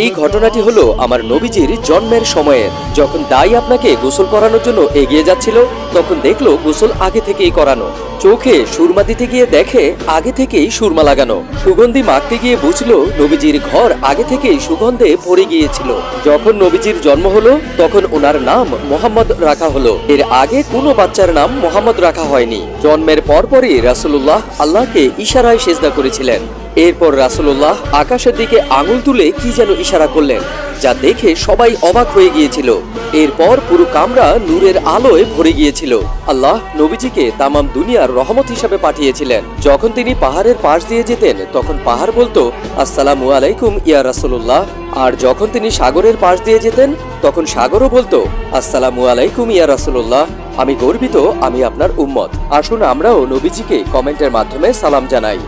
এই ঘটনাটি হলো আমার নবীজির জন্মের সময়ের। যখন দাই আপনাকে গোসল করানোর জন্য এগিয়ে যাচ্ছিল, তখন দেখলো গোসল আগে থেকেই করানো। চোখে সুরমা দিতে গিয়ে দেখে আগে থেকেই সুরমা লাগানো। সুগন্ধি মাখতে গিয়ে বুঝলো নবীজির ঘর আগে থেকেই সুগন্ধে ভরে গিয়েছিল। যখন নবীজির জন্ম হলো তখন ওনার নাম মোহাম্মদ রাখা হলো। এর আগে কোনো বাচ্চার নাম মোহাম্মদ রাখা হয়নি। জন্মের পরপরই রাসূলুল্লাহ আল্লাহকে ইশারায় সেজদা করেছিলেন। এরপর রাসূলুল্লাহ আকাশের দিকে আঙুল তুলে কি যেন ইশারা করলেন, যা দেখে সবাই অবাক হয়ে গিয়েছিল। এরপর পুরো কামরা নূরের আলোয় ভরে গিয়েছিল। আল্লাহ নবীজিকে তামাম দুনিয়ার রহমত হিসাবে পাঠিয়েছিলেন। যখন তিনি পাহাড়ের পাশ দিয়ে যেতেন তখন পাহাড় বলতো, আসসালামু আলাইকুম ইয়া রাসূলুল্লাহ। আর যখন তিনি সাগরের পাশ দিয়ে যেতেন তখন সাগরও বলতো, আসসালামু আলাইকুম ইয়া রাসূলুল্লাহ। আমি গর্বিত আমি আপনার উম্মত। আসুন আমরাও নবীজিকে কমেন্টের মাধ্যমে সালাম জানাই।